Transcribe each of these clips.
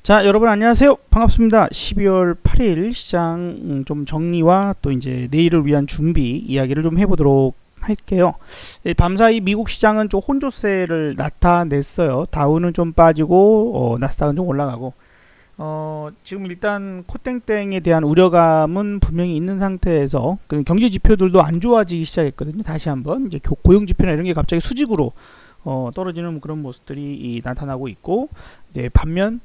자, 여러분 안녕하세요. 반갑습니다. 12월 8일 시장 좀 정리와 또 이제 내일을 위한 준비 이야기를 좀 해보도록 할게요. 밤사이 미국 시장은 좀 혼조세를 나타냈어요. 다우는 좀 빠지고 나스닥은 좀 올라가고 지금 일단 코땡땡에 대한 우려감은 분명히 있는 상태에서 그 경제 지표들도 안 좋아지기 시작했거든요. 다시 한번 이제 고용 지표나 이런 게 갑자기 수직으로 떨어지는 그런 모습들이 나타나고 있고, 네, 반면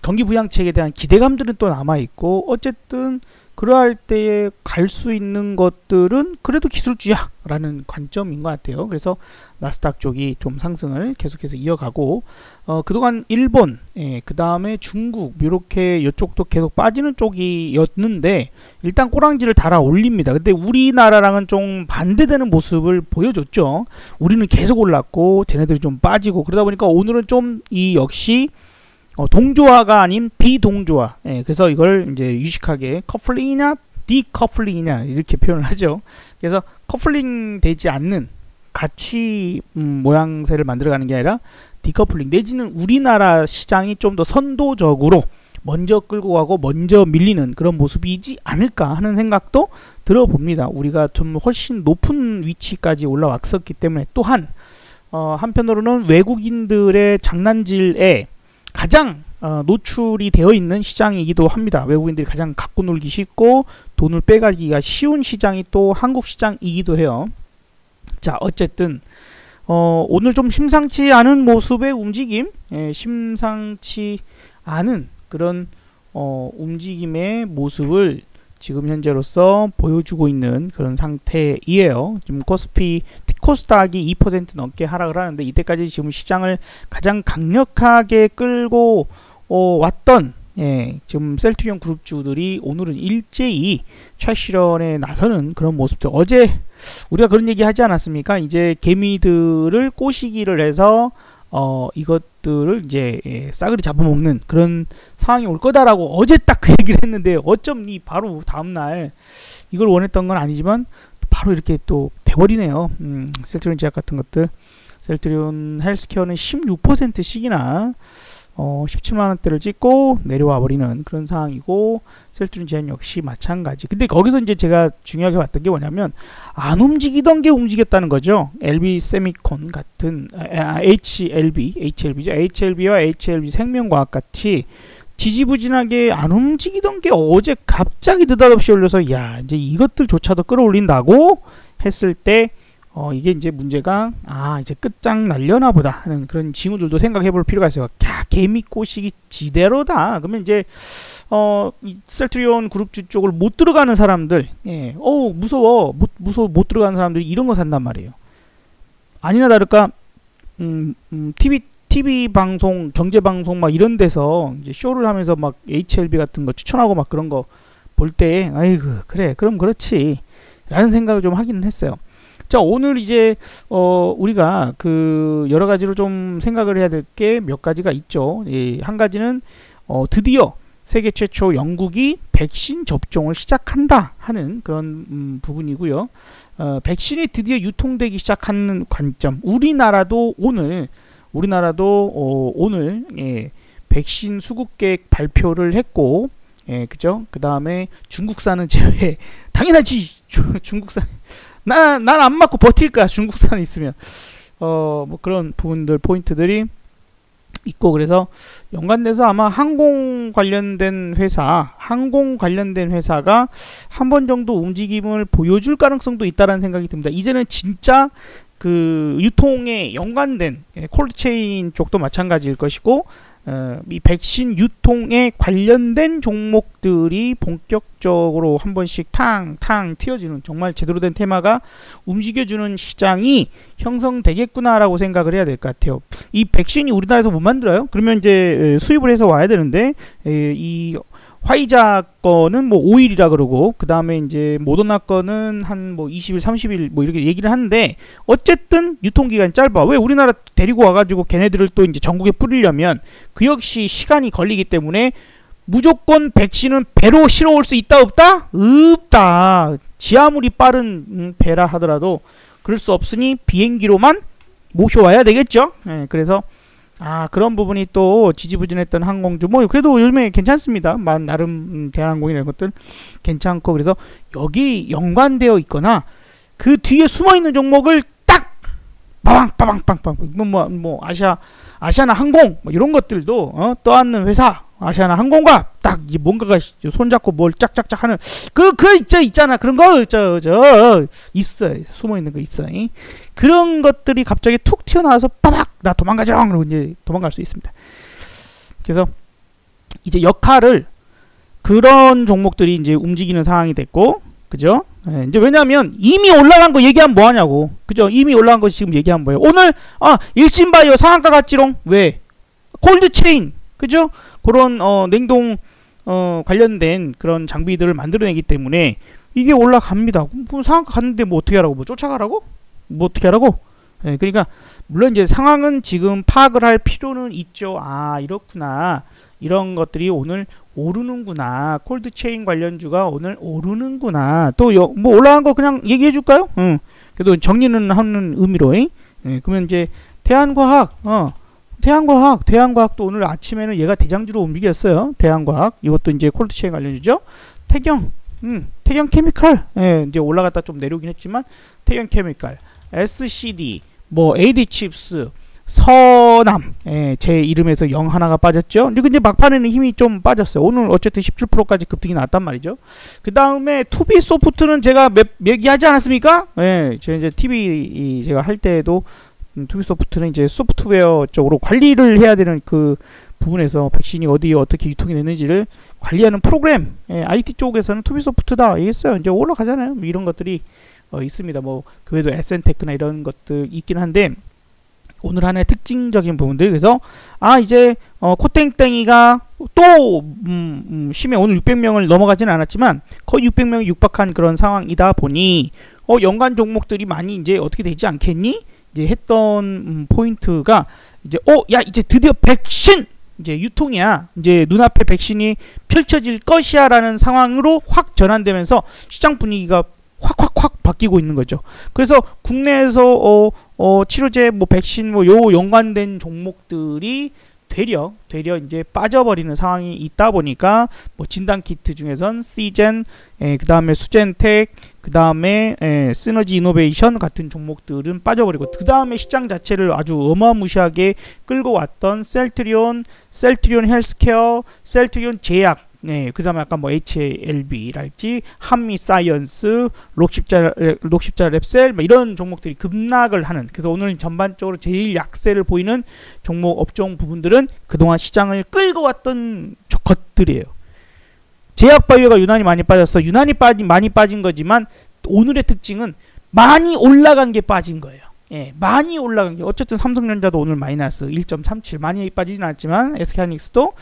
경기 부양책에 대한 기대감들은 또 남아 있고, 어쨌든 그러할 때에 갈 수 있는 것들은 그래도 기술주야 라는 관점인 것 같아요. 그래서 나스닥 쪽이 좀 상승을 계속해서 이어가고, 그동안 일본, 그 다음에 중국 이렇게 이쪽도 계속 빠지는 쪽이었는데 일단 꼬랑지를 달아 올립니다. 근데 우리나라랑은 좀 반대되는 모습을 보여줬죠. 우리는 계속 올랐고 쟤네들이 좀 빠지고, 그러다 보니까 오늘은 좀 이 역시 동조화가 아닌 비동조화. 그래서 이걸 이제 유식하게 커플링이냐 디커플링이냐 이렇게 표현을 하죠. 그래서 커플링 되지 않는 같이 모양새를 만들어가는 게 아니라 디커플링 내지는 우리나라 시장이 좀 더 선도적으로 먼저 끌고 가고 먼저 밀리는 그런 모습이지 않을까 하는 생각도 들어봅니다. 우리가 좀 훨씬 높은 위치까지 올라왔었기 때문에, 또한 한편으로는 외국인들의 장난질에 가장 노출이 되어 있는 시장이기도 합니다. 외국인들이 가장 갖고 놀기 쉽고 돈을 빼가기가 쉬운 시장이 또 한국 시장이기도 해요. 자, 어쨌든 오늘 좀 심상치 않은 모습의 움직임, 심상치 않은 그런 움직임의 모습을 지금 현재로서 보여주고 있는 그런 상태이에요. 지금 코스닥이 2% 넘게 하락을 하는데, 이때까지 지금 시장을 가장 강력하게 끌고 왔던 지금 셀트리온 그룹주들이 오늘은 일제히 차실현에 나서는 그런 모습들. 어제 우리가 그런 얘기 하지 않았습니까? 이제 개미들을 꼬시기를 해서 이것들을 이제 싸그리 잡아먹는 그런 상황이 올 거다라고 어제 딱 그 얘기를 했는데, 어쩜 이 바로 다음날 이걸 원했던 건 아니지만 바로 이렇게 또 돼버리네요. 셀트리온 제약 같은 것들, 셀트리온 헬스케어는 16%씩이나 17만원대를 찍고 내려와 버리는 그런 상황이고, 셀트리온 제약 역시 마찬가지. 근데 거기서 이제 제가 중요하게 봤던 게 뭐냐면, 안 움직이던 게 움직였다는 거죠. LB 세미콘 같은 HLB죠. HLB와 HLB 생명과학 같이 지지부진하게 안 움직이던 게 어제 갑자기 느닷없이 올려서, 야, 이제 이것들조차도 끌어올린다고 했을 때 이게 이제 문제가, 이제 끝장날려나 보다 하는 그런 징후들도 생각해 볼 필요가 있어요. 야, 개미 꼬시기 지대로다. 그러면 이제 이 셀트리온 그룹주 쪽을 못 들어가는 사람들, 무서워 못 들어가는 사람들이 이런 거 산단 말이에요. 아니나 다를까 TV 방송, 경제 방송 막 이런 데서 이제 쇼를 하면서 막 HLB 같은 거 추천하고 막 그런 거 볼 때, 아이고 그래 그럼 그렇지 라는 생각을 좀 하기는 했어요. 자, 오늘 이제 우리가 그 여러 가지로 좀 생각을 해야 될 게 몇 가지가 있죠. 한 가지는 드디어 세계 최초 영국이 백신 접종을 시작한다 하는 그런 부분이고요. 백신이 드디어 유통되기 시작하는 관점. 우리나라도 오늘 백신 수급 계획 발표를 했고, 그죠? 그 다음에 중국산은 제외. 당연하지. 중국산. 난 안 맞고 버틸 거야. 중국산이 있으면. 뭐 그런 부분들, 포인트들이 있고, 그래서 연관돼서 아마 항공 관련된 회사가 한 번 정도 움직임을 보여줄 가능성도 있다라는 생각이 듭니다. 이제는 진짜 그 유통에 연관된 콜드체인 쪽도 마찬가지일 것이고, 이 백신 유통에 관련된 종목들이 본격적으로 한 번씩 탕탕 튀어지는, 정말 제대로 된 테마가 움직여주는 시장이 형성되겠구나라고 생각을 해야 될 것 같아요. 이 백신이 우리나라에서 못 만들어요? 그러면 이제 수입을 해서 와야 되는데, 이 화이자 거는 뭐 5일이라 그러고, 그 다음에 이제 모더나 거는 한 뭐 20일, 30일 뭐 이렇게 얘기를 하는데, 어쨌든 유통기간이 짧아. 왜? 우리나라 데리고 와가지고 걔네들을 또 이제 전국에 뿌리려면 그 역시 시간이 걸리기 때문에 무조건 백신은 배로 실어올 수 있다 없다? 없다. 지 아무리 빠른 배라 하더라도 그럴 수 없으니 비행기로만 모셔와야 되겠죠. 그래서 그런 부분이 또 지지부진했던 항공주 뭐 그래도 요즘에 괜찮습니다. 나름 대한항공이나 이런 것들 괜찮고 그래서 여기 연관되어 있거나 그 뒤에 숨어 있는 종목을 딱 빠방빠방빵빵 뭐 아시아나 항공 뭐 이런 것들도 떠안는 회사 아시아나 항공과 딱 뭔가가 손잡고 뭘 짝짝짝 하는 그 있잖아 그런 거 있어 숨어 있는 거 있어. 그런 것들이 갑자기 툭 튀어나와서 빠박 나 도망가지롱 그러고 이제 도망갈 수 있습니다. 그래서 이제 역할을 그런 종목들이 이제 움직이는 상황이 됐고 그죠? 이제 왜냐하면 이미 올라간 거 얘기하면 뭐하냐고 그죠? 이미 올라간 거 지금 얘기하면 뭐예요? 오늘 일신바이오 상한가 갔지롱 왜? 콜드체인 그죠? 그런 냉동 관련된 그런 장비들을 만들어내기 때문에 이게 올라갑니다. 뭐 상한가 갔는데 뭐 어떻게 하라고? 뭐 쫓아가라고? 뭐 어떻게 하라고? 네, 그러니까 물론 이제 상황은 지금 파악을 할 필요는 있죠. 이렇구나. 이런 것들이 오늘 오르는구나. 콜드체인 관련주가 오늘 오르는구나. 또 뭐 올라간 거 그냥 얘기해 줄까요? 그래도 정리는 하는 의미로. 그러면 이제 대한과학도 오늘 아침에는 얘가 대장주로 움직였어요. 대한과학. 이것도 이제 콜드체인 관련주죠. 태경 케미칼. 이제 올라갔다 좀 내려오긴 했지만 태경 케미칼, SCD, 뭐 AD칩스, 서남. 제 이름에서 0 하나가 빠졌죠. 그리고 이제 막판에는 힘이 좀 빠졌어요. 오늘 어쨌든 17%까지 급등이 났단 말이죠. 그 다음에 투비소프트는 제가 얘기하지 않았습니까? 제가 이제 TV 제가 할 때에도 투비소프트는 이제 소프트웨어 쪽으로 관리를 해야 되는 그 부분에서 백신이 어디에 어떻게 유통이 됐는지를 관리하는 프로그램 IT 쪽에서는 투비소프트다 얘기했어요. 이제 올라가잖아요. 뭐 이런 것들이 있습니다. 뭐 그 외에도 에센테크나 이런 것들 있긴 한데 오늘 하나의 특징적인 부분들 그래서 이제 코땡땡이가 또 심해 오늘 600명을 넘어가지는 않았지만 거의 600명이 육박한 그런 상황이다 보니 연관 종목들이 많이 이제 어떻게 되지 않겠니? 이제 했던 포인트가 이제 야 이제 드디어 백신 이제 유통이야 이제 눈앞에 백신이 펼쳐질 것이야라는 상황으로 확 전환되면서 시장 분위기가 확 바뀌고 있는 거죠. 그래서 국내에서 치료제 뭐 백신 뭐 요 연관된 종목들이 되려 이제 빠져버리는 상황이 있다 보니까 뭐 진단 키트 중에선 시젠, 그 다음에 수젠텍, 그 다음에 시너지 이노베이션 같은 종목들은 빠져버리고 그 다음에 시장 자체를 아주 어마무시하게 끌고 왔던 셀트리온 헬스케어, 셀트리온 제약, 그 다음에 아까 뭐 HLB랄지 한미사이언스, 록십자 랩셀 뭐 이런 종목들이 급락을 하는 그래서 오늘 전반적으로 제일 약세를 보이는 종목 업종 부분들은 그동안 시장을 끌고 왔던 것들이에요. 제약바이오가 유난히 많이 빠졌어. 많이 빠진 거지만 오늘의 특징은 많이 올라간 게 빠진 거예요. 많이 올라간 게 어쨌든 삼성전자도 오늘 마이너스 1.37 많이 빠지진 않았지만 SK하이닉스도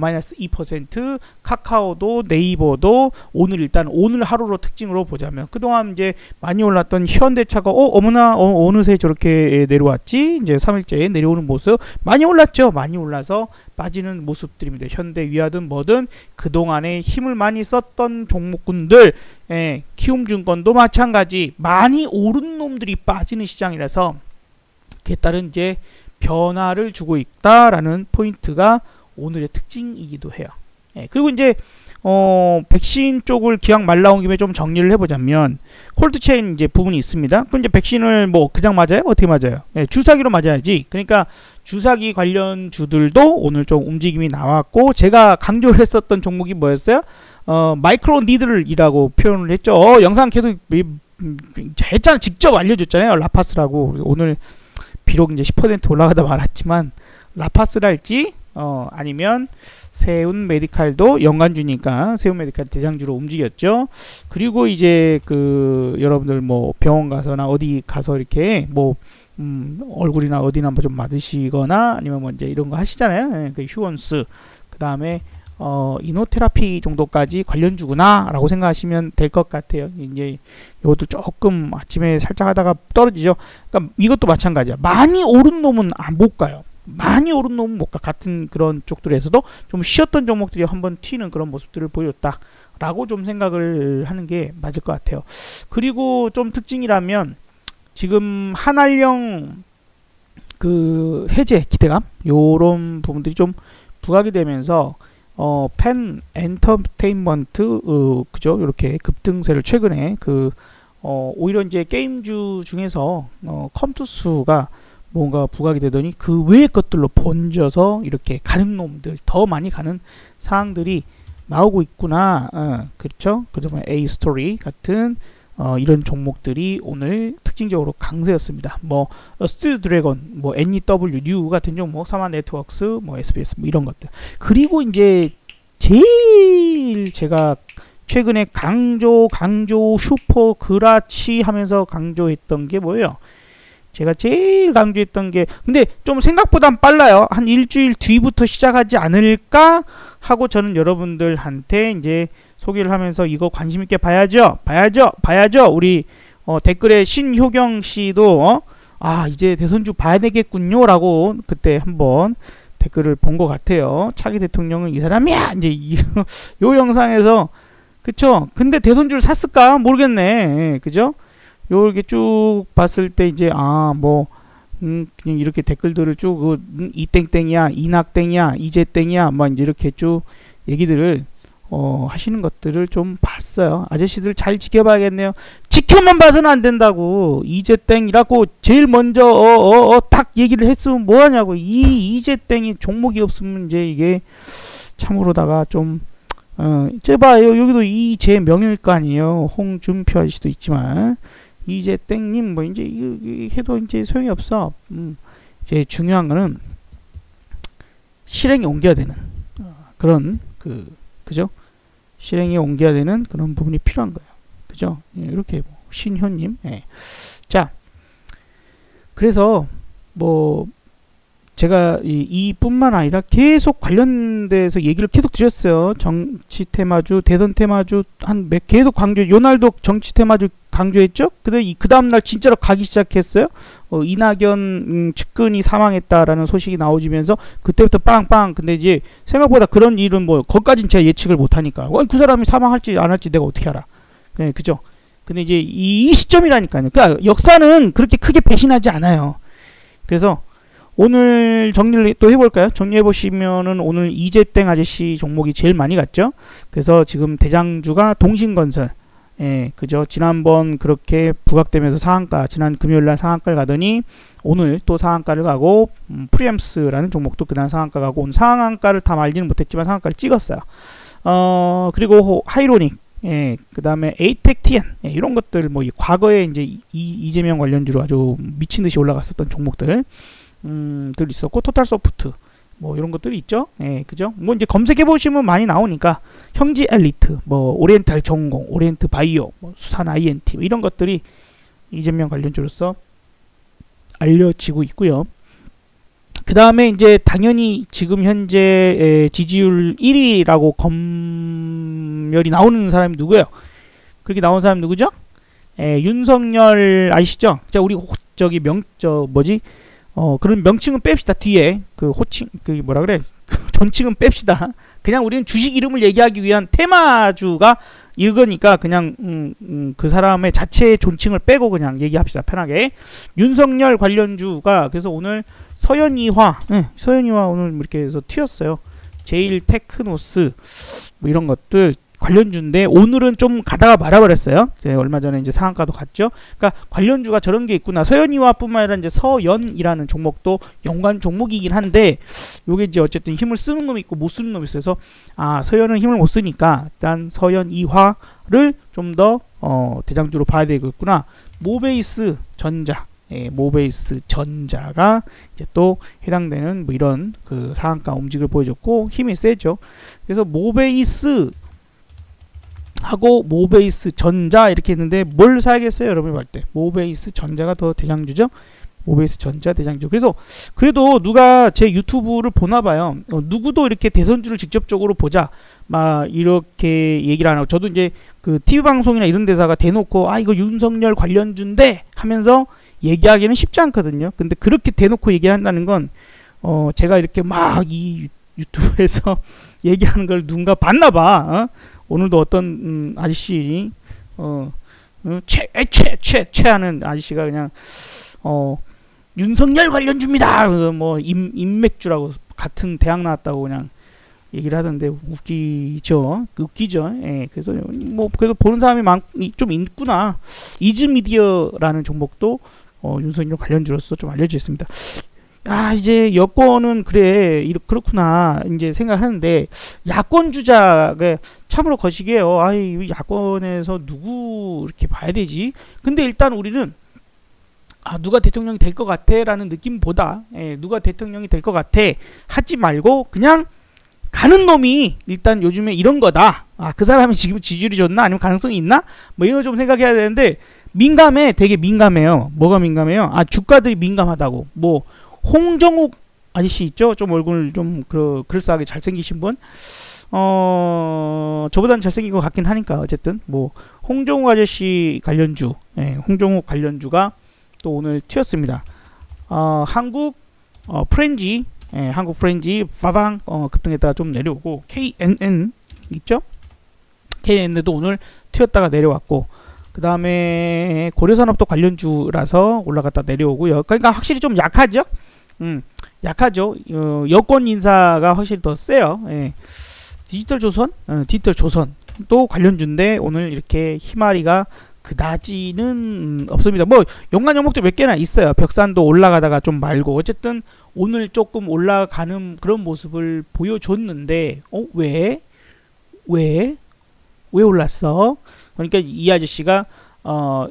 마이너스 2% 카카오도 네이버도 오늘 하루로 특징으로 보자면 그동안 이제 많이 올랐던 현대차가 어머나 어느새 저렇게 내려왔지 이제 3일째에 내려오는 모습 많이 올랐죠. 많이 올라서 빠지는 모습들입니다. 현대 위아든 뭐든 그동안에 힘을 많이 썼던 종목군들 키움증권도 마찬가지 많이 오른 놈들이 빠지는 시장이라서 그에 따른 이제 변화를 주고 있다라는 포인트가 오늘의 특징이기도 해요. 그리고 이제 백신 쪽을 기왕 말 나온 김에 좀 정리를 해보자면 콜드체인 이제 부분이 있습니다. 그럼 이제 백신을 뭐 그냥 맞아요? 어떻게 맞아요? 주사기로 맞아야지. 그러니까 주사기 관련 주들도 오늘 좀 움직임이 나왔고 제가 강조를 했었던 종목이 뭐였어요? 마이크로 니들이라고 표현을 했죠. 영상 계속 했잖아. 직접 알려줬잖아요. 라파스라고. 오늘 비록 이제 10% 올라가다 말았지만 라파스랄지 아니면 세운 메디칼도 연관주니까 세운 메디칼 대장주로 움직였죠. 그리고 이제 그 여러분들 뭐 병원 가서나 어디 가서 이렇게 뭐 얼굴이나 어디나 뭐 좀 맞으시거나 아니면 뭐 이제 이런 거 하시잖아요. 그 휴원스 그 다음에 이노테라피 정도까지 관련주구나 라고 생각하시면 될 것 같아요. 이제 이것도 조금 아침에 살짝 하다가 떨어지죠. 그러니까 이것도 마찬가지야. 많이 오른 놈은 못 가요. 많이 오른 놈은 못 가. 같은 그런 쪽들에서도 좀 쉬었던 종목들이 한번 튀는 그런 모습들을 보였다 라고 좀 생각을 하는 게 맞을 것 같아요. 그리고 좀 특징이라면 지금 한알령 그 해제 기대감 요런 부분들이 좀 부각이 되면서 팬 엔터테인먼트 그죠? 이렇게 급등세를 최근에 오히려 이제 게임주 중에서 컴투스가 뭔가 부각이 되더니 그 외의 것들로 번져서 이렇게 가는 놈들, 더 많이 가는 사항들이 나오고 있구나. 그렇죠? 그다음에 A 스토리 같은 이런 종목들이 오늘 특징적으로 강세였습니다. 뭐 스튜디오 드래곤, 뭐 NEW 뉴 같은 종목, 사마 네트워크스, 뭐 SBS 뭐 이런 것들. 그리고 이제 제일 제가 최근에 강조 슈퍼 그라치 하면서 강조했던 게 뭐예요? 제가 제일 강조했던 게, 근데 좀 생각보단 빨라요. 한 일주일 뒤부터 시작하지 않을까 하고 저는 여러분들한테 이제 소개를 하면서 이거 관심 있게 봐야죠. 우리 댓글에 신효경 씨도 이제 대선주 봐야 되겠군요 라고 그때 한번 댓글을 본 것 같아요. 차기 대통령은 이 사람이야. 이제 요 영상에서 그쵸? 근데 대선주를 샀을까 모르겠네. 그죠? 요렇게 쭉 봤을 때 이제 그냥 이렇게 댓글들을 쭉 이땡땡이야, 이낙땡이야, 이재땡이야, 막 이제 이렇게 쭉 얘기들을 하시는 것들을 좀 봤어요. 아저씨들 잘 지켜봐야겠네요. 지켜만 봐서는 안 된다고. 이재땡이라고 제일 먼저 딱 얘기를 했으면 뭐하냐고. 이재땡이 종목이 없으면 이제 이게 참으로다가 좀 제봐요. 여기도 이재명일 거 아니에요. 홍준표 아저씨도 있지만 이재땡님 뭐 이제 해도 이제 소용이 없어. 이제 중요한 거는 실행에 옮겨야 되는 그런 그죠? 실행에 옮겨야 되는 그런 부분이 필요한 거예요. 그죠? 이렇게 뭐 신효님. 자, 그래서 뭐 제가 이뿐만 아니라 계속 관련돼서 얘기를 계속 드렸어요. 정치 테마주, 대선 테마주 계속 강조. 요날도 정치 테마주 강조했죠. 근데 그 다음날 진짜로 가기 시작했어요. 이낙연 측근이 사망했다라는 소식이 나오지면서 그때부터 빵빵. 근데 이제 생각보다 그런 일은 뭐 거기까지는 제가 예측을 못하니까 그 사람이 사망할지 안 할지 내가 어떻게 알아. 그죠? 근데 이제 이 시점이라니까요. 그러니까 역사는 그렇게 크게 배신하지 않아요. 그래서 오늘 정리를 또 해볼까요? 정리해보시면은 오늘 이재땡 아저씨 종목이 제일 많이 갔죠. 그래서 지금 대장주가 동신건설. 그죠. 지난번 그렇게 부각되면서 상한가, 지난 금요일날 상한가를 가더니 오늘 또 상한가를 가고, 프리엠스라는 종목도 그날 상한가 가고, 오늘 상한가를 다 말지는 못했지만 상한가를 찍었어요. 그리고 하이로닉, 그 다음에 에이텍티엔, 이런 것들, 뭐, 과거에 이제 이재명 관련주로 아주 미친 듯이 올라갔었던 종목들, 들 있었고, 토탈소프트, 뭐 이런 것들이 있죠. 그죠? 뭐 이제 검색해 보시면 많이 나오니까 형지 엘리트, 뭐 오리엔탈 전공, 오리엔트 바이오, 뭐 수산 INT 뭐 이런 것들이 이재명 관련주로서 알려지고 있고요. 그 다음에 이제 당연히 지금 현재 지지율 1위라고 검열이 나오는 사람이 누구예요? 그렇게 나온 사람이 누구죠? 윤석열 아시죠? 자, 우리 저기 그런 명칭은 뺍시다. 뒤에 호칭 뭐라 그래? 존칭은 뺍시다. 그냥 우리는 주식 이름을 얘기하기 위한 테마주가 이거니까 그냥 그 사람의 자체의 존칭을 빼고 그냥 얘기합시다. 편하게. 윤석열 관련주가 그래서 오늘 서현이화 오늘 이렇게 해서 튀었어요. 제일테크노스 뭐 이런 것들 관련주인데 오늘은 좀 가다가 말아버렸어요. 얼마 전에 이제 상한가도 갔죠. 그러니까 관련주가 저런 게 있구나. 서현이화뿐만 아니라 이제 서연이라는 종목도 연관 종목이긴 한데 요게 이제 어쨌든 힘을 쓰는 놈이 있고 못 쓰는 놈이 있어서 서연은 힘을 못 쓰니까 일단 서연이화를 좀 더 대장주로 봐야 되겠구나. 모베이스 전자. 모베이스 전자가 이제 또 해당되는 뭐 이런 그 상한가 움직임을 보여줬고 힘이 세죠. 그래서 모베이스 하고 모베이스 전자 이렇게 했는데 뭘 사야겠어요? 여러분이 볼 때 모베이스 전자가 더 대장주죠. 모베이스 전자 대장주. 그래서 그래도 누가 제 유튜브를 보나봐요. 누구도 이렇게 대선주를 직접적으로 보자 막 이렇게 얘기를 안 하고 저도 이제 그 TV 방송이나 이런 데다가 대놓고 이거 윤석열 관련주인데 하면서 얘기하기는 쉽지 않거든요. 근데 그렇게 대놓고 얘기한다는 건 제가 이렇게 막 이 유튜브에서 얘기하는 걸 누군가 봤나봐. 오늘도 어떤 아저씨 최하는 아저씨가 그냥 윤석열 관련주입니다. 뭐 인맥주라고 같은 대학 나왔다고 그냥 얘기를 하던데 웃기죠. 예, 그래서 뭐 그래도 보는 사람이 좀 있구나. 이즈미디어라는 종목도 윤석열 관련주로서 좀 알려져 있습니다. 아, 이제 여권은 그래 그렇구나 이제 생각하는데 야권 주자가 참으로 거시기해요. 아이, 야권에서 누구 이렇게 봐야 되지? 근데 일단 우리는 누가 대통령이 될 것 같아 라는 느낌보다 누가 대통령이 될 것 같아 하지 말고 그냥 가는 놈이 일단 요즘에 이런 거다. 그 사람이 지금 지지율이 좋나 아니면 가능성이 있나? 뭐 이런 거 좀 생각해야 되는데 되게 민감해요. 뭐가 민감해요? 주가들이 민감하다고. 뭐 홍정욱 아저씨 있죠? 좀 얼굴 좀 그럴싸하게 잘생기신 분. 저보다는 잘생긴 것 같긴 하니까 어쨌든 뭐 홍정욱 아저씨 관련주, 홍정욱 관련주가 또 오늘 튀었습니다. 한국 프렌지, 한국 프렌지 빠방 급등했다가 좀 내려오고 KNN 있죠? KNN도 오늘 튀었다가 내려왔고 그 다음에 고려산업도 관련주라서 올라갔다 내려오고요. 그러니까 확실히 좀 약하죠? 약하죠. 여권 인사가 확실히 더 세요. 디지털 조선 또 관련주인데 오늘 이렇게 희마리가 그다지는 없습니다. 뭐 연간 종목도 몇 개나 있어요. 벽산도 올라가다가 좀 말고 어쨌든 오늘 조금 올라가는 그런 모습을 보여줬는데 왜 올랐어? 그러니까 이 아저씨가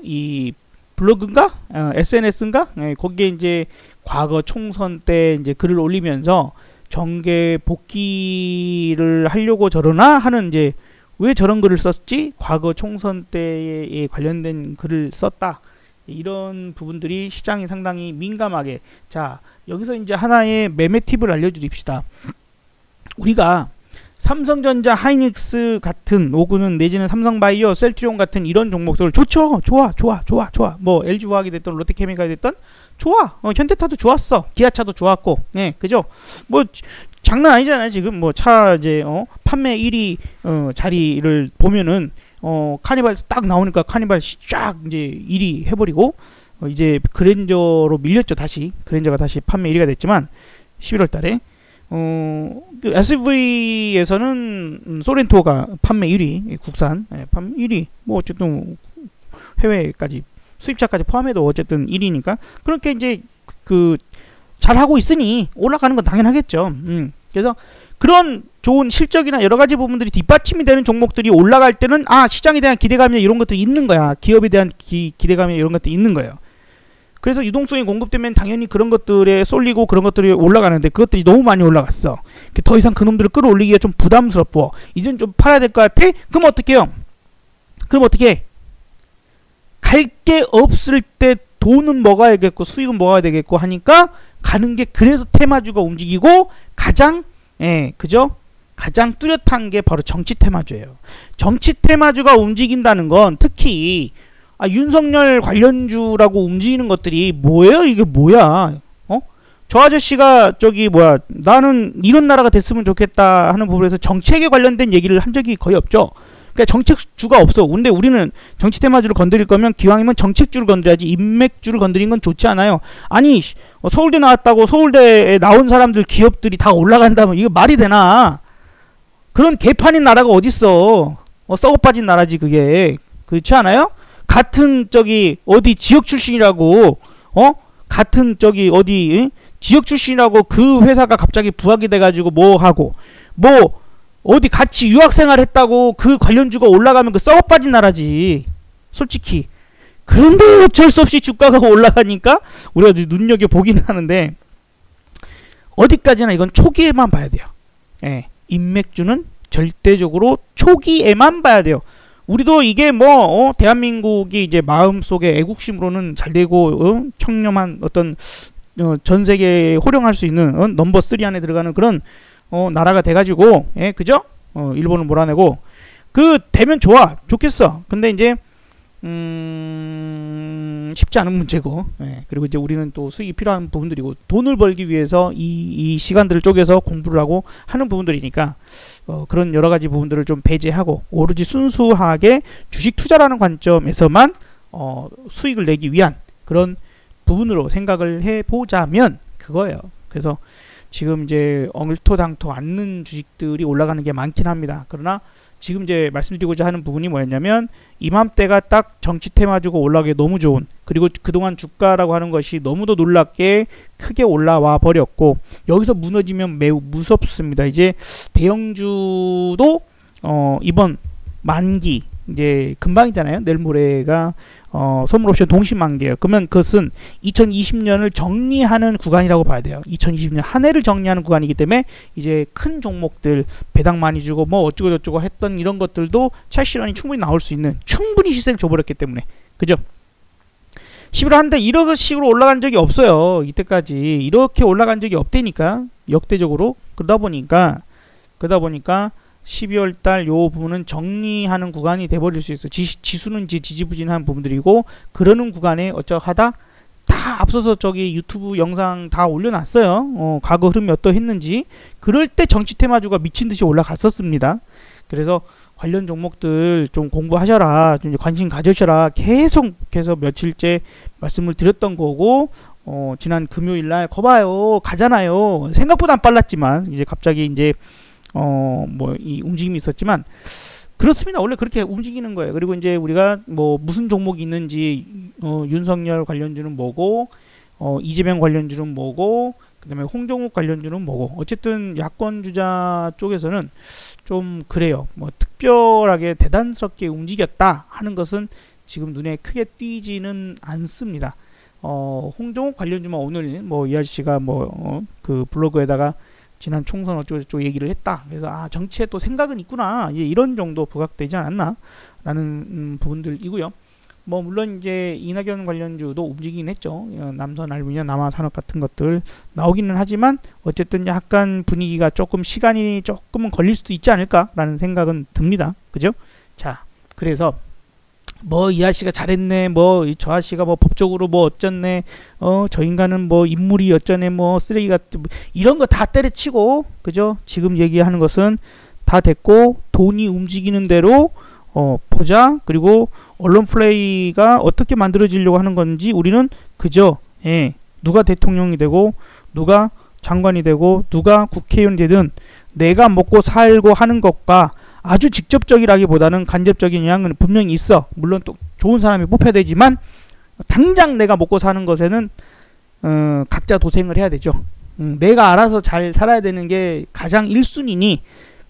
이 블로그인가 SNS인가 거기에 이제 과거 총선 때 이제 글을 올리면서 정계 복귀를 하려고 저러나 하는 이제 왜 저런 글을 썼지? 과거 총선 때에 관련된 글을 썼다. 이런 부분들이 시장이 상당히 민감하게. 자, 여기서 이제 하나의 매매 팁을 알려드립시다. 우리가 삼성전자, 하이닉스 같은 오구는 내지는 삼성바이오, 셀트리온 같은 이런 종목들 좋죠. 좋아. 뭐 LG화학이 됐던 롯데케미칼이 됐던 좋아. 현대차도 좋았어. 기아차도 좋았고, 그죠? 뭐 장난 아니잖아요. 지금 뭐 차 이제 판매 1위 자리를 보면은 카니발 딱 나오니까 카니발 쫙 이제 1위 해버리고 이제 그랜저로 밀렸죠. 다시 그랜저가 다시 판매 1위가 됐지만 11월달에. SUV에서는 소렌토가 판매 1위, 국산 판매 1위, 뭐 어쨌든 해외까지 수입차까지 포함해도 어쨌든 1위니까 그렇게 이제 잘하고 있으니 올라가는 건 당연하겠죠. 그래서 그런 좋은 실적이나 여러 가지 부분들이 뒷받침이 되는 종목들이 올라갈 때는 시장에 대한 기대감이나 이런 것들이 있는 거야. 기업에 대한 기대감이나 이런 것들이 있는 거예요. 그래서 유동성이 공급되면 당연히 그런 것들에 쏠리고 그런 것들이 올라가는데 그것들이 너무 많이 올라갔어. 더 이상 그놈들을 끌어올리기가 좀 부담스럽고 이젠 좀 팔아야 될 것 같아? 그럼 어떻게 해요? 갈 게 없을 때 돈은 먹어야겠고 수익은 먹어야 되겠고 하니까 가는 게 그래서 테마주가 움직이고 가장 뚜렷한 게 바로 정치 테마주예요. 정치 테마주가 움직인다는 건 특히 윤석열 관련주라고 움직이는 것들이 뭐예요? 이게 뭐야? 저 아저씨가 나는 이런 나라가 됐으면 좋겠다 하는 부분에서 정책에 관련된 얘기를 한 적이 거의 없죠. 그러니까 정책주가 없어. 근데 우리는 정치 테마주를 건드릴 거면 기왕이면 정책주를 건드려야지 인맥주를 건드리는 건 좋지 않아요. 아니 서울대 나왔다고 서울대에 나온 사람들 기업들이 다 올라간다면 이거 말이 되나? 그런 개판인 나라가 어딨어. 썩어 빠진 나라지 그게. 그렇지 않아요? 같은 어디 지역 출신이라고 같은 어디 지역 출신이라고 그 회사가 갑자기 부각이 돼가지고 뭐 하고 뭐 어디 같이 유학생활 했다고 그 관련주가 올라가면 그 썩어 빠진 나라지 솔직히. 그런데 어쩔 수 없이 주가가 올라가니까 우리가 눈여겨보기는 하는데 어디까지나 이건 초기에만 봐야 돼요. 인맥주는 절대적으로 초기에만 봐야 돼요. 우리도 이게 대한민국이 이제 마음속에 애국심으로는 잘되고 청렴한 어떤 전 세계에 호령할 수 있는 넘버 3 안에 들어가는 그런 나라가 돼가지고 그죠? 일본을 몰아내고 되면 좋겠어. 근데 이제 쉽지 않은 문제고 그리고 이제 우리는 또 수익이 필요한 부분들이고 돈을 벌기 위해서 이 시간들을 쪼개서 공부를 하고 하는 부분들이니까 그런 여러 가지 부분들을 좀 배제하고 오로지 순수하게 주식 투자라는 관점에서만 수익을 내기 위한 그런 부분으로 생각을 해보자면 그거예요. 그래서 지금 이제 엉토당토 않는 주식들이 올라가는 게 많긴 합니다. 그러나 지금 이제 말씀드리고자 하는 부분이 뭐였냐면 이맘때가 딱 정치 테마 주고 올라가기 너무 좋은, 그리고 그동안 주가라고 하는 것이 너무도 놀랍게 크게 올라와 버렸고 여기서 무너지면 매우 무섭습니다. 이제 대형주도 이번 만기 이제 금방이잖아요. 내일 모레가 선물옵션 동시 만기예요. 그러면 그것은 2020년을 정리하는 구간이라고 봐야 돼요. 2020년 한 해를 정리하는 구간이기 때문에 이제 큰 종목들 배당 많이 주고 뭐 어쩌고 저쩌고 했던 이런 것들도 차익실현이 충분히 나올 수 있는, 충분히 시세를 줘버렸기 때문에, 그죠? 11월 한 달 이런 식으로 올라간 적이 없어요. 이때까지 이렇게 올라간 적이 없다니까, 역대적으로. 그러다 보니까 12월 달 요 부분은 정리하는 구간이 돼버릴 수 있어. 지수는 이제 지지부진한 부분들이고, 그러는 구간에 어쩌하다 다 앞서서 저기 유튜브 영상 다 올려놨어요. 과거 흐름이 어떠했는지. 그럴 때 정치 테마주가 미친듯이 올라갔었습니다. 그래서 관련 종목들 좀 공부하셔라, 좀 관심 가져셔라 계속해서 며칠째 말씀을 드렸던 거고, 지난 금요일날 거봐요 가잖아요. 생각보다 안 빨랐지만 이제 갑자기 이제 뭐 이 움직임이 있었지만 그렇습니다. 원래 그렇게 움직이는 거예요. 그리고 이제 우리가 뭐 무슨 종목이 있는지, 윤석열 관련주는 뭐고, 이재명 관련주는 뭐고, 그 다음에 홍정욱 관련주는 뭐고, 어쨌든 야권 주자 쪽에서는 좀 그래요. 뭐 특별하게 대단스럽게 움직였다 하는 것은 지금 눈에 크게 띄지는 않습니다. 홍정욱 관련주만 오늘 뭐 이 아저씨가 그 블로그에다가 지난 총선 어쩌고저쩌고 얘기를 했다. 그래서 정치에 또 생각은 있구나, 이제 이런 정도 부각되지 않았나 라는 부분들이고요. 뭐 물론 이제 이낙연 관련주도 움직이긴 했죠. 남선 알루미늄, 남아산업 같은 것들 나오기는 하지만 어쨌든 약간 분위기가 조금 시간이 조금은 걸릴 수도 있지 않을까 라는 생각은 듭니다. 그죠? 자, 그래서 뭐 이 아저씨가 잘했네, 뭐 저 아저씨가 뭐 법적으로 뭐 어쩌네, 저 인간은 뭐 인물이 어쩌네, 뭐 쓰레기 같은, 이런 거 다 때려치고, 그죠? 지금 얘기하는 것은 다 됐고 돈이 움직이는 대로 보자. 그리고 언론 플레이가 어떻게 만들어지려고 하는 건지 우리는 그저 누가 대통령이 되고 누가 장관이 되고 누가 국회의원이 되든 내가 먹고 살고 하는 것과 아주 직접적이라기보다는 간접적인 영향은 분명히 있어. 물론 또 좋은 사람이 뽑혀야 되지만 당장 내가 먹고 사는 것에는 각자 도생을 해야 되죠. 내가 알아서 잘 살아야 되는 게 가장 1순위니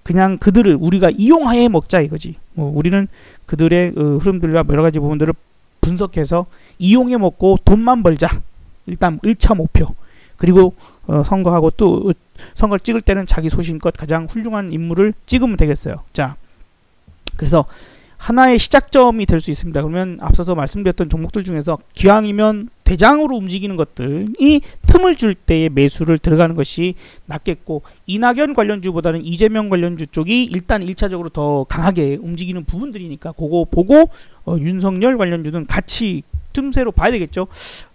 그냥 그들을 우리가 이용하여 먹자 이거지. 우리는 그들의 흐름들과 여러 가지 부분들을 분석해서 이용해 먹고 돈만 벌자. 일단 1차 목표. 그리고 선거하고 또 선거를 찍을 때는 자기 소신껏 가장 훌륭한 인물을 찍으면 되겠어요. 자, 그래서 하나의 시작점이 될 수 있습니다. 그러면 앞서서 말씀드렸던 종목들 중에서 기왕이면 대장으로 움직이는 것들이 틈을 줄 때의 매수를 들어가는 것이 낫겠고, 이낙연 관련주보다는 이재명 관련주 쪽이 일단 1차적으로 더 강하게 움직이는 부분들이니까 그거 보고 윤석열 관련주는 같이 틈새로 봐야 되겠죠.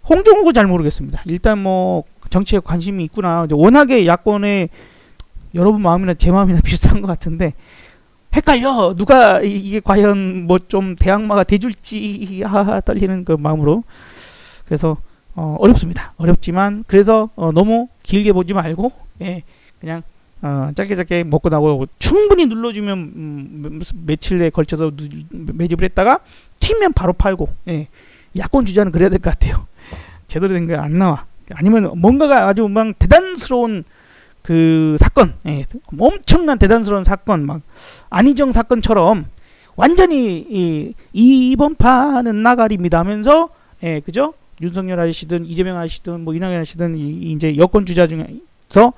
홍정욱은 잘 모르겠습니다. 일단 뭐 정치에 관심이 있구나. 워낙에 야권에 여러분 마음이나 제 마음이나 비슷한 것 같은데 헷갈려. 누가 이게 과연 뭐 좀 대항마가 돼줄지 떨리는 그 마음으로. 그래서 어렵습니다. 어렵지만 그래서 너무 길게 보지 말고 그냥 짧게 먹고 나고 충분히 눌러주면 며칠 내에 걸쳐서 매집을 했다가 튀면 바로 팔고. 야권 주자는 그래야 될 것 같아요. 제대로 된 게 안 나와. 아니면 뭔가가 아주 막 대단스러운 그 사건, 엄청난 대단스러운 사건, 막 안희정 사건처럼 완전히 이번 판은 나가리입니다 하면서, 그죠? 윤석열 아저씨든 이재명 아저씨든 뭐 이낙연 아저씨든 이제 여권 주자 중에서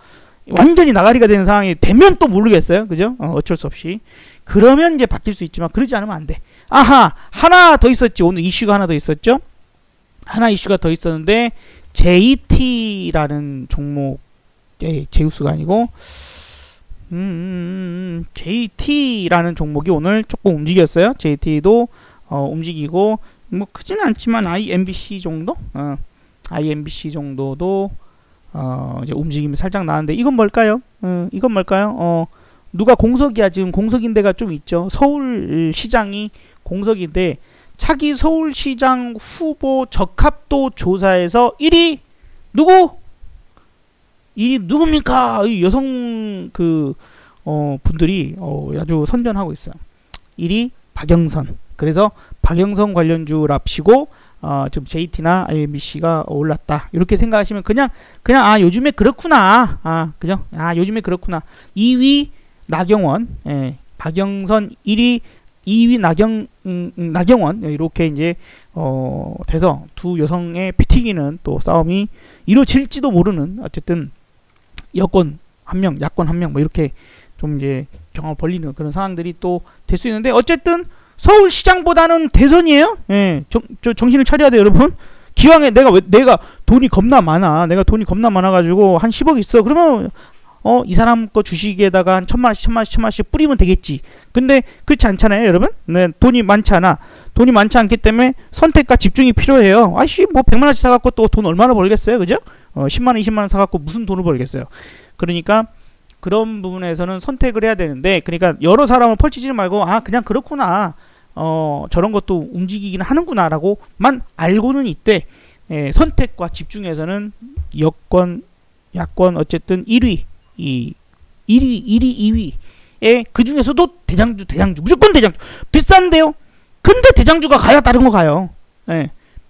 완전히 나가리가 되는 상황이 되면 또 모르겠어요, 그죠? 어쩔 수 없이. 그러면 이제 바뀔 수 있지만 그러지 않으면 안 돼. 아하, 하나 더 있었지. 오늘 이슈가 하나 더 있었죠. 하나 이슈가 더 있었는데 JT라는 종목, 제우스가 아니고 JT라는 종목이 오늘 조금 움직였어요. JT도 움직이고 뭐 크지는 않지만 IMBC 정도, IMBC 정도도 이제 움직임이 살짝 나는데 이건 뭘까요? 이건 뭘까요? 누가 공석이야. 지금 공석인 데가 좀 있죠. 서울시장이 공석인데 차기 서울시장 후보 적합도 조사에서 1위 누구? 1위 누굽니까? 여성 분들이 아주 선전하고 있어요. 1위 박영선. 그래서 박영선 관련주랍시고 지금 JT나 IMBC가 올랐다. 이렇게 생각하시면 그냥 요즘에 그렇구나. 그죠? 요즘에 그렇구나. 2위 나경원. 예. 박영선 2위 나경원. 이렇게 이제 돼서 두 여성의 피 튀기는 또 싸움이 이루어질지도 모르는, 어쨌든 여권 한 명, 야권 한 명, 뭐 이렇게 좀 이제 경험을 벌리는 그런 상황들이 또 될 수 있는데, 어쨌든 서울시장보다는 대선이에요. 예, 정신을 차려야 돼요, 여러분. 기왕에 내가 돈이 겁나 많아. 내가 돈이 겁나 많아가지고 한 10억 있어. 그러면 이 사람 거 주식에다가 한 1,000만원씩 뿌리면 되겠지. 근데 그렇지 않잖아요, 여러분. 네, 돈이 많지 않아. 돈이 많지 않기 때문에 선택과 집중이 필요해요. 아이씨, 뭐 100만원씩 사갖고 또 돈 얼마나 벌겠어요, 그죠? 10만원, 20만원 사갖고 무슨 돈을 벌겠어요. 그러니까 그런 부분에서는 선택을 해야 되는데, 그러니까 여러 사람을 펼치지 말고 그냥 그렇구나, 저런 것도 움직이긴 하는구나 라고만 알고는 있되, 선택과 집중에서는 여권, 야권 어쨌든 1위, 2위에 그 중에서도 대장주 무조건 대장주 비싼데요. 근데 대장주가 가야 다른 거 가요.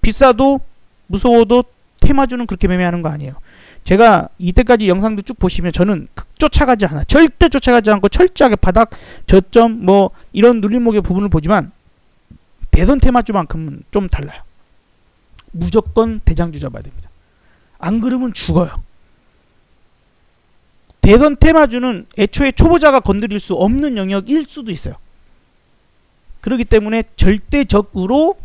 비싸도 무서워도 테마주는 그렇게 매매하는 거 아니에요. 제가 이때까지 영상도 쭉 보시면 저는 쫓아가지 않아. 절대 쫓아가지 않고 철저하게 바닥, 저점, 뭐 이런 눌림목의 부분을 보지만 대선 테마주만큼은 좀 달라요. 무조건 대장주 잡아야 됩니다. 안 그러면 죽어요. 대선 테마주는 애초에 초보자가 건드릴 수 없는 영역일 수도 있어요. 그렇기 때문에 절대적으로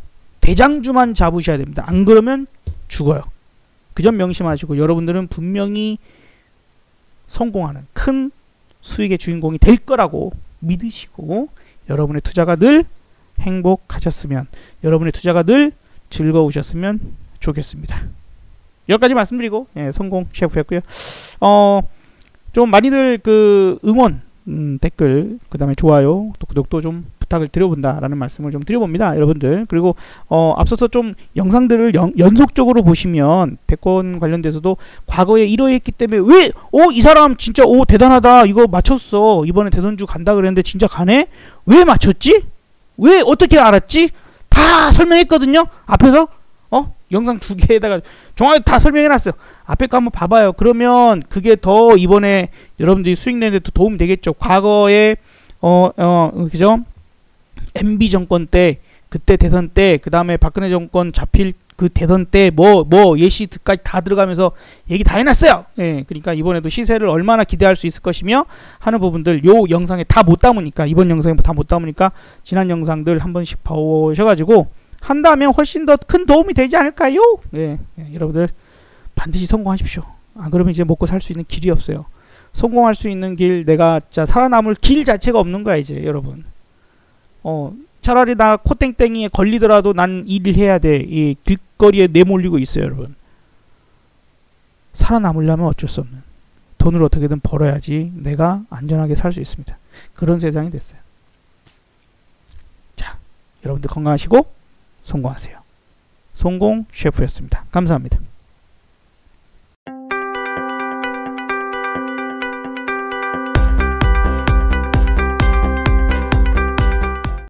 대장주만 잡으셔야 됩니다. 안 그러면 죽어요. 그 점 명심하시고, 여러분들은 분명히 성공하는 큰 수익의 주인공이 될 거라고 믿으시고, 여러분의 투자가 늘 행복하셨으면, 여러분의 투자가 늘 즐거우셨으면 좋겠습니다. 여기까지 말씀드리고, 성공 셰프였고요. 좀 많이들 응원, 댓글, 그 다음에 좋아요, 또 구독도 좀 부탁을 드려본다라는 말씀을 좀 드려봅니다, 여러분들. 그리고 앞서서 좀 영상들을 연속적으로 보시면 대권 관련돼서도 과거에 이러했기 때문에 왜 이 사람 진짜 대단하다, 이거 맞췄어, 이번에 대선주 간다 그랬는데 진짜 가네, 왜 맞췄지, 왜 어떻게 알았지, 다 설명했거든요. 앞에서 영상 2개에다가 정확히 다 설명해놨어요. 앞에 거 한번 봐봐요. 그러면 그게 더 이번에 여러분들이 수익 내는 데 도움이 되겠죠. 과거에 그죠? MB 정권 때, 그때 대선 때, 그 다음에 박근혜 정권 잡힐 그 대선 때 뭐 예시까지 다 들어가면서 얘기 다 해놨어요. 그러니까 이번에도 시세를 얼마나 기대할 수 있을 것이며 하는 부분들 요 영상에 다 못 담으니까, 이번 영상에 다 못 담으니까 지난 영상들 한 번씩 보셔가지고 한다면 훨씬 더 큰 도움이 되지 않을까요? 여러분들 반드시 성공하십시오. 안 그러면 이제 먹고 살 수 있는 길이 없어요. 성공할 수 있는 길, 내가 진짜 살아남을 길 자체가 없는 거야 이제, 여러분. 차라리 나 코땡땡이에 걸리더라도 난 일을 해야 돼. 이 길거리에 내몰리고 있어요, 여러분. 살아남으려면 어쩔 수 없는, 돈을 어떻게든 벌어야지 내가 안전하게 살 수 있습니다. 그런 세상이 됐어요. 자, 여러분들 건강하시고 성공하세요. 성공 셰프였습니다. 감사합니다.